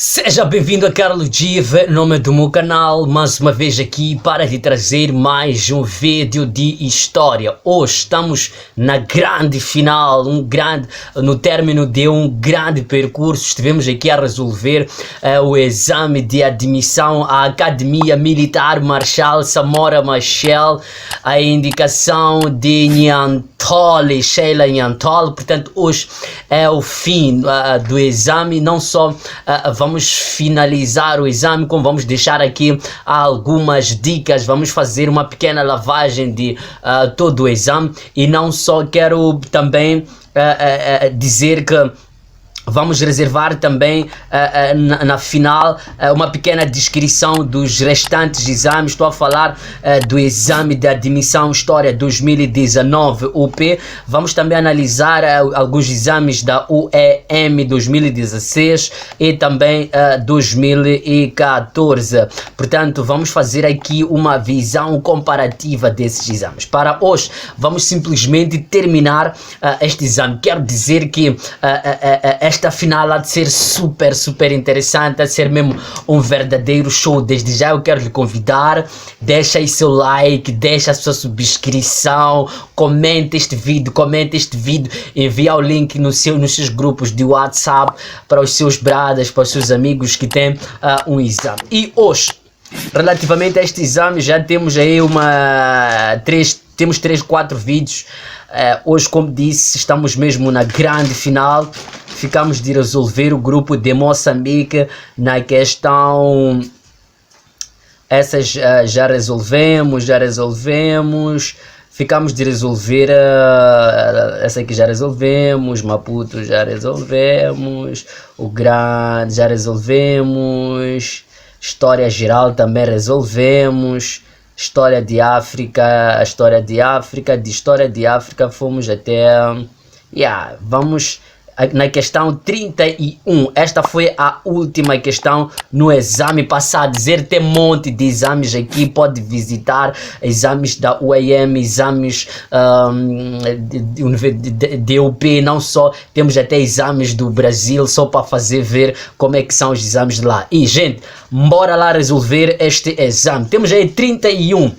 Seja bem-vindo a Carlos Diva, nome do meu canal, mais uma vez aqui para te trazer mais um vídeo de história. Hoje estamos na grande final, no término de um grande percurso. Estivemos aqui a resolver o exame de admissão à Academia Militar Marshal Samora Machel, a indicação de Nyantole, Sheila Nyantole. Portanto, hoje é o fim do exame. Não só vamos finalizar o exame, como vamos deixar aqui algumas dicas, vamos fazer uma pequena lavagem de todo o exame. E não só, quero também dizer que vamos reservar também na final uma pequena descrição dos restantes exames. Estou a falar do exame de admissão História 2019 UP. Vamos também analisar alguns exames da UEM 2016 e também 2014. Portanto, vamos fazer aqui uma visão comparativa desses exames. Para hoje, vamos simplesmente terminar este exame. Quero dizer que esta final há de ser super interessante, há de ser mesmo um verdadeiro show. Desde já eu quero lhe convidar, deixa aí seu like, deixa a sua subscrição, comente este vídeo, envia o link nos seus grupos de WhatsApp para os seus bradas, para os seus amigos que têm um exame. E hoje, relativamente a este exame, já temos aí temos 4 vídeos. Hoje, como disse, estamos mesmo na grande final. Ficamos de resolver o grupo de Moçambique na questão. Essas já resolvemos. Ficamos de resolver essa aqui já resolvemos, Maputo já resolvemos, o Grande já resolvemos, História Geral também resolvemos, História de África, de História de África fomos até, vamos na questão 31, esta foi a última questão no exame passado. Dizer, tem um monte de exames aqui, pode visitar exames da UEM, exames de UP, não só, temos até exames do Brasil, só para fazer ver como é que são os exames lá. E gente, bora lá resolver este exame. Temos aí 31.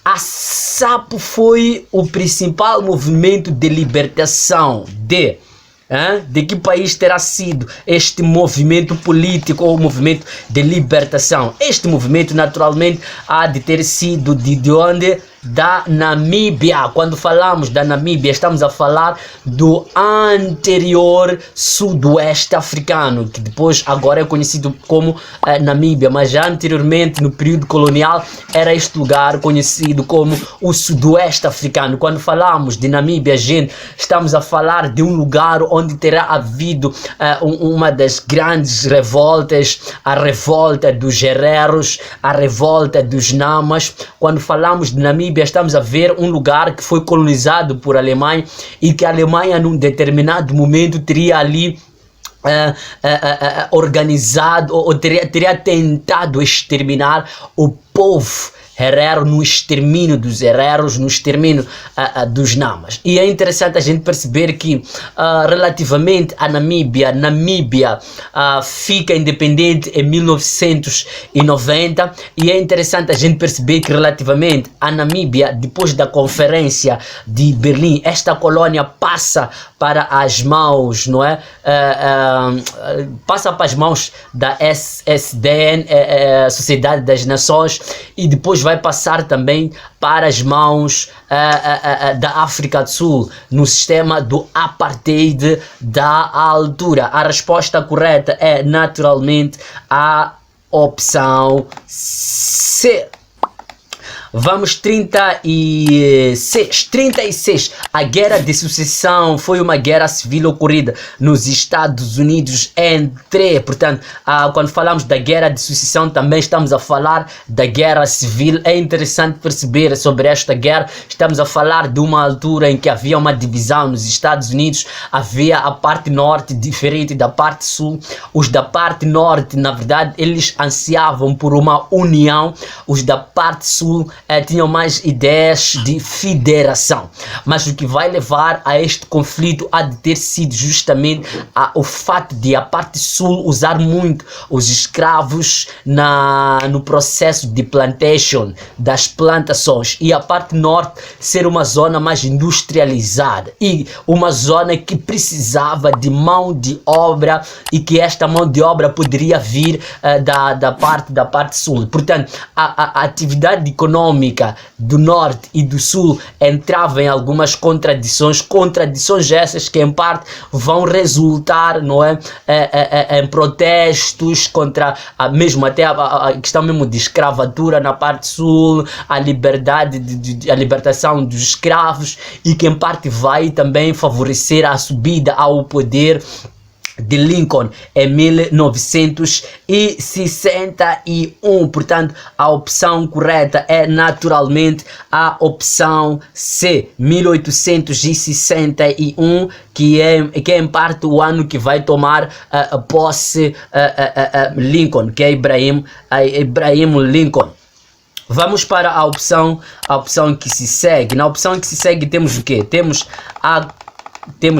A SAPO foi o principal movimento de libertação de que país terá sido este movimento político ou movimento de libertação? Este movimento naturalmente há de ter sido de onde? Da Namíbia. Quando falamos da Namíbia, estamos a falar do anterior sudoeste africano, que depois agora é conhecido como Namíbia, mas já anteriormente, no período colonial, era este lugar conhecido como o sudoeste africano. Quando falamos de Namíbia, gente, estamos a falar de um lugar onde terá havido uma das grandes revoltas, a revolta dos Hereros, a revolta dos Namas. Quando falamos de Namíbia, estamos a ver um lugar que foi colonizado por Alemanha e que a Alemanha num determinado momento teria ali organizado ou teria tentado exterminar o povo Herero, no extermínio dos Hereros, no extermínio dos Namas. E é interessante a gente perceber que relativamente à Namíbia, fica independente em 1990, e é interessante a gente perceber que relativamente à Namíbia, depois da Conferência de Berlim, esta colônia passa para as mãos, não é? Passa para as mãos da SDN, Sociedade das Nações, e depois vai passar também para as mãos da África do Sul, no sistema do apartheid da altura. A resposta correta é naturalmente a opção C. Vamos 36. A Guerra de Sucessão foi uma guerra civil ocorrida nos Estados Unidos portanto, quando falamos da Guerra de Sucessão, também estamos a falar da Guerra Civil. É interessante perceber sobre esta guerra. Estamos a falar de uma altura em que havia uma divisão nos Estados Unidos, havia a parte norte diferente da parte sul. Os da parte norte, na verdade, eles ansiavam por uma união. Os da parte sul tinham mais ideias de federação. Mas o que vai levar a este conflito há de ter sido justamente o fato de a parte sul usar muito os escravos no processo de plantation, das plantações, e a parte norte ser uma zona mais industrializada e uma zona que precisava de mão de obra e que esta mão de obra poderia vir da parte sul. Portanto, a atividade econômica do norte e do sul entrava em algumas contradições essas que em parte vão resultar, não é, em protestos contra mesmo até a questão mesmo de escravatura na parte sul, a liberdade a libertação dos escravos, e que em parte vai também favorecer a subida ao poder de Lincoln em 1961. Portanto, a opção correta é naturalmente a opção C, 1861, que é em parte o ano que vai tomar posse Lincoln, que é Abraham Lincoln. Vamos para a opção que se segue. Na opção que se segue temos o quê? Temos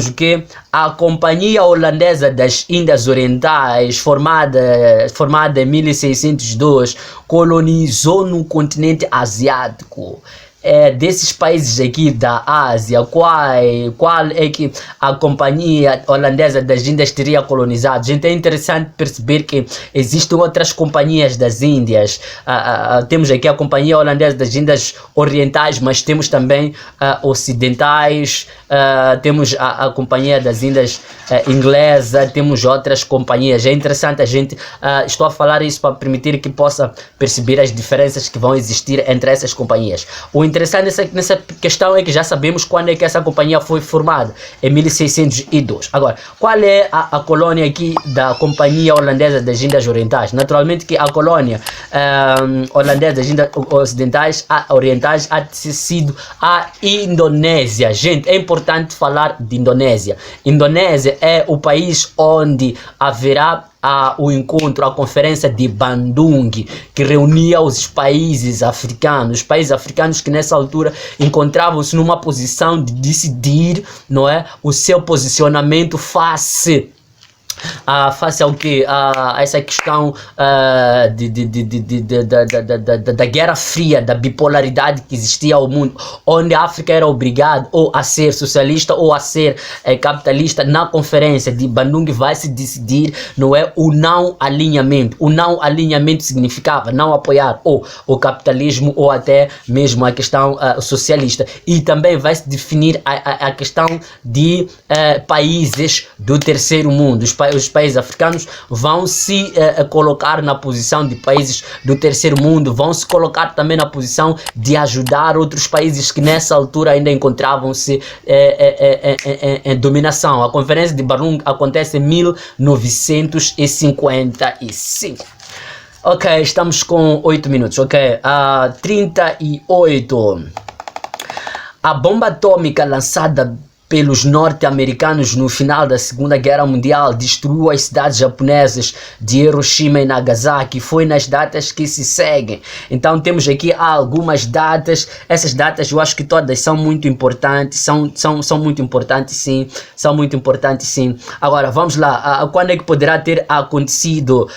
o que? A Companhia Holandesa das Índias Orientais, formada em 1602, colonizou no continente asiático. Desses países aqui da Ásia, qual é que a Companhia Holandesa das Índias teria colonizado? Gente, é interessante perceber que existem outras companhias das Índias. Temos aqui a Companhia Holandesa das Índias Orientais, mas temos também ocidentais, temos a Companhia das Índias Inglesa, temos outras companhias. É interessante a gente, estou a falar isso para permitir que possa perceber as diferenças que vão existir entre essas companhias. O interessante nessa questão é que já sabemos quando é que essa companhia foi formada, em 1602. Agora, qual é a colônia aqui da Companhia Holandesa das Índias Orientais? Naturalmente que a colônia holandesa das Índias Orientais há sido a Indonésia. Gente, é importante falar de Indonésia. Indonésia é o país onde haverá o encontro, a conferência de Bandung, que reunia os países africanos que nessa altura encontravam-se numa posição de decidir, não é, o seu posicionamento face ao que? Essa questão da Guerra Fria, da bipolaridade que existia ao mundo, onde a África era obrigada ou a ser socialista ou a ser capitalista. Na conferência de Bandung vai se decidir, não é, o não alinhamento. O não alinhamento significava não apoiar ou o capitalismo ou até mesmo a questão socialista. E também vai se definir a questão de países do terceiro mundo. Os países africanos vão se colocar na posição de países do terceiro mundo, vão se colocar também na posição de ajudar outros países que nessa altura ainda encontravam-se em dominação. A conferência de Bandung acontece em 1955. Ok, estamos com 8 minutos, ok, 38. A bomba atômica lançada pelos norte-americanos no final da Segunda Guerra Mundial destruiu as cidades japonesas de Hiroshima e Nagasaki. Foi nas datas que se seguem. Então temos aqui algumas datas. Essas datas eu acho que todas são muito importantes. São muito importantes, sim. São muito importantes, sim. Agora vamos lá. Quando é que poderá ter acontecido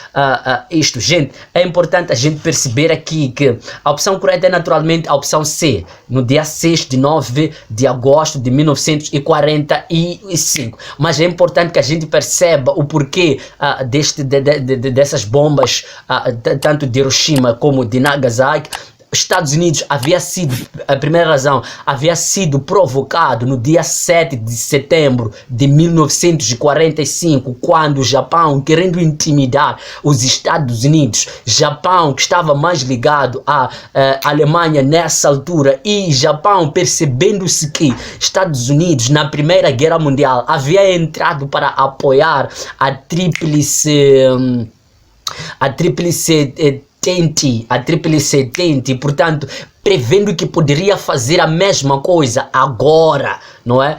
isto? Gente, é importante a gente perceber aqui que a opção correta é naturalmente a opção C, no dia 6 de 9 de agosto de 1945. Mas é importante que a gente perceba o porquê dessas bombas, tanto de Hiroshima como de Nagasaki. Estados Unidos havia sido, a primeira razão, havia sido provocado no dia 7 de setembro de 1945, quando o Japão, querendo intimidar os Estados Unidos, Japão que estava mais ligado à Alemanha nessa altura, e Japão percebendo-se que Estados Unidos na Primeira Guerra Mundial havia entrado para apoiar a Tríplice Entente, portanto, prevendo que poderia fazer a mesma coisa agora, não é?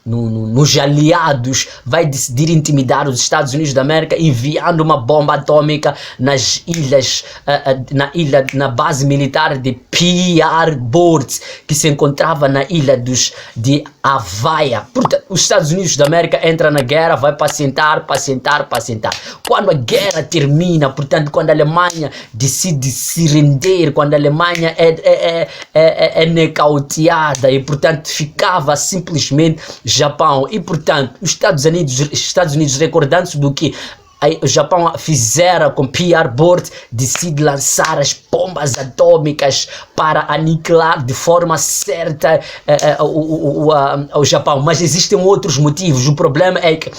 nos aliados, vai decidir intimidar os Estados Unidos da América enviando uma bomba atômica nas ilhas, na base militar de Pearl Board, que se encontrava na ilha de Havaia. Portanto, os Estados Unidos da América entra na guerra, vai pacientar. Quando a guerra termina, portanto, quando a Alemanha decide se render, quando a Alemanha é nocauteada e, portanto, ficava simplesmente Japão. E, portanto, os Estados Unidos recordando-se do que o Japão fizera com Pearl Board, decide lançar as bombas atômicas para aniquilar de forma certa o Japão. Mas existem outros motivos. O problema é que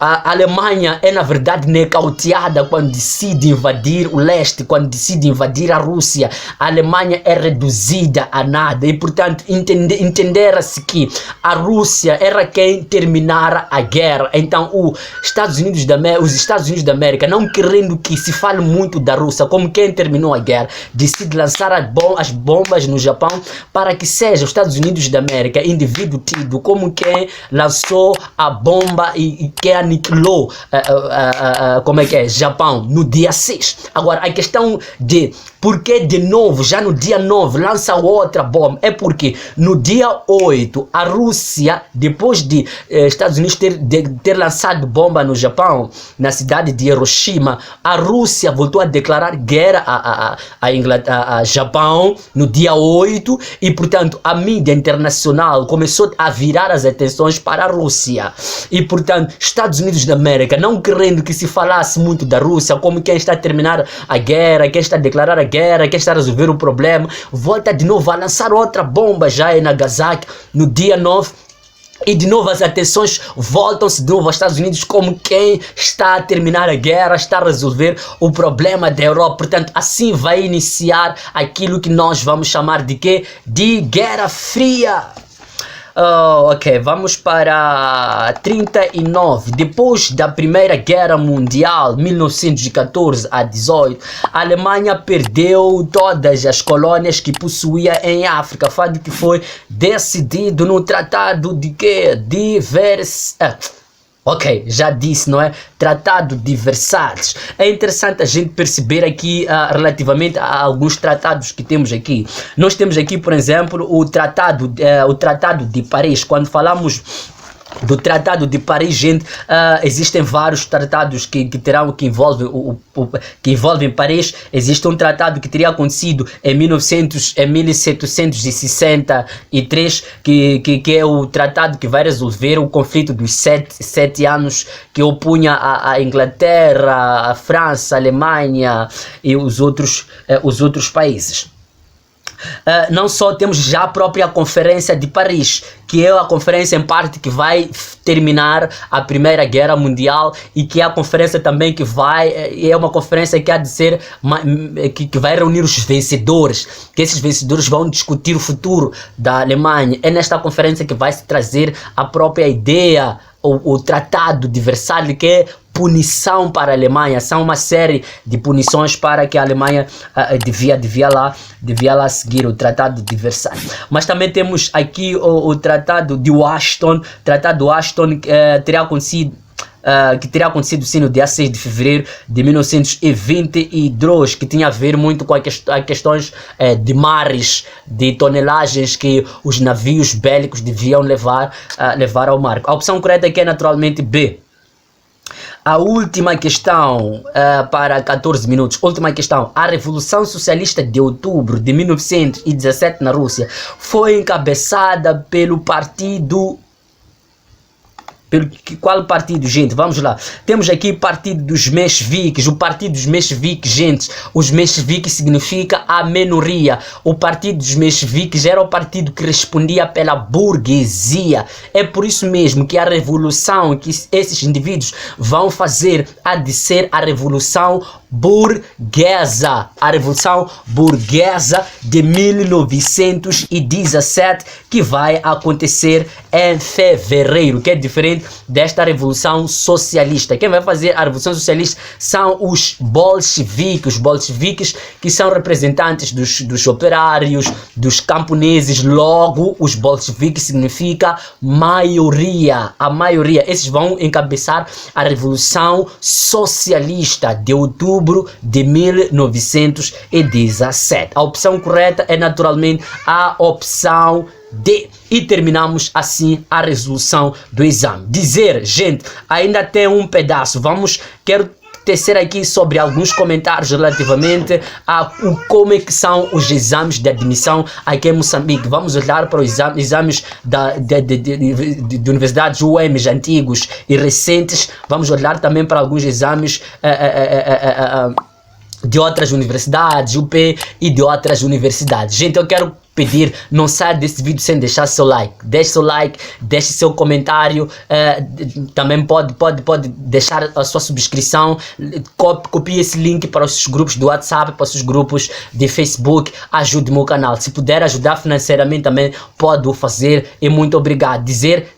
a Alemanha é, na verdade, nocauteada quando decide invadir o leste, quando decide invadir a Rússia. A Alemanha é reduzida a nada e, portanto, entendera-se que a Rússia era quem terminara a guerra. Então, os Estados Unidos da América, não querendo que se fale muito da Rússia como quem terminou a guerra, decide lançar as bombas no Japão para que seja os Estados Unidos da América, indivíduo tido como quem lançou a bomba e que aniquilou Japão no dia 6. Agora, a questão de por que de novo, já no dia 9, lança outra bomba, é porque no dia 8, a Rússia, depois de Estados Unidos ter lançado bomba no Japão, na cidade de Hiroshima, a Rússia voltou a declarar guerra a Japão no dia 8 e, portanto, a mídia internacional começou a virar as atenções para a Rússia. E, portanto, Estados Unidos da América, não querendo que se falasse muito da Rússia como quem está a terminar a guerra, quem está a declarar a guerra, quem está a resolver o problema, volta de novo a lançar outra bomba já em Nagasaki no dia 9. E de novo as atenções voltam-se de novo aos Estados Unidos como quem está a terminar a guerra, está a resolver o problema da Europa. Portanto, assim vai iniciar aquilo que nós vamos chamar de quê? De Guerra Fria. Ok, vamos para 39. Depois da Primeira Guerra Mundial, 1914 a 18, a Alemanha perdeu todas as colônias que possuía em África, fato que foi decidido no Tratado de quê? Ok, já disse, não é? Tratado de Versalhes. É interessante a gente perceber aqui relativamente a alguns tratados que temos aqui. Nós temos aqui, por exemplo, o Tratado de Paris. Quando falamos do Tratado de Paris, gente, existem vários tratados que envolvem Paris. Existe um tratado que teria acontecido em 1763, que é o tratado que vai resolver o conflito dos sete anos que opunha a Inglaterra, a França, a Alemanha e os outros países. Não só temos já a própria Conferência de Paris, que é a conferência em parte que vai terminar a Primeira Guerra Mundial e que é a conferência também é uma conferência que há de ser, que vai reunir os vencedores, que esses vencedores vão discutir o futuro da Alemanha. É nesta conferência que vai se trazer a própria ideia, o Tratado de Versalhes, que é punição para a Alemanha. São uma série de punições para que a Alemanha devia lá seguir o Tratado de Versalhes. Mas também temos aqui o Tratado de Washington. O Tratado de Washington teria acontecido sim no dia 6 de fevereiro de 1922, que tinha a ver muito com as questões de mares, de tonelagens que os navios bélicos deviam levar ao mar. A opção correta aqui é naturalmente B. A última questão para 14 minutos. Última questão. A Revolução Socialista de Outubro de 1917 na Rússia foi encabeçada pelo partido... Qual partido, gente? Vamos lá. Temos aqui o partido dos mencheviques. O partido dos mencheviques, gente. Os mencheviques significa a minoria. O partido dos mencheviques era o partido que respondia pela burguesia. É por isso mesmo que a revolução que esses indivíduos vão fazer há de ser a revolução burguesa, a Revolução Burguesa de 1917, que vai acontecer em fevereiro, que é diferente desta Revolução Socialista. Quem vai fazer a Revolução Socialista são os bolcheviques que são representantes dos operários, dos camponeses. Logo, os bolcheviques significa maioria, a maioria. Esses vão encabeçar a Revolução Socialista de outubro de 1917. A opção correta é naturalmente a opção D. E terminamos assim a resolução do exame. Dizer, gente, ainda tem um pedaço. Quero tecer aqui sobre alguns comentários relativamente a como é que são os exames de admissão aqui em Moçambique. Vamos olhar para os exames de universidades UEMs antigos e recentes. Vamos olhar também para alguns exames de outras universidades, UP e de outras universidades. Gente, eu quero pedir, não saia desse vídeo sem deixar seu like. Deixe seu like, deixe seu comentário, também pode deixar a sua subscrição, copie esse link para os seus grupos do WhatsApp, para os seus grupos de Facebook, ajude o meu canal. Se puder ajudar financeiramente também pode o fazer, e muito obrigado.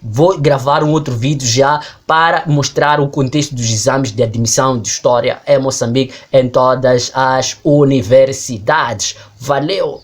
Vou gravar um outro vídeo já para mostrar o contexto dos exames de admissão de História em Moçambique em todas as universidades. Valeu!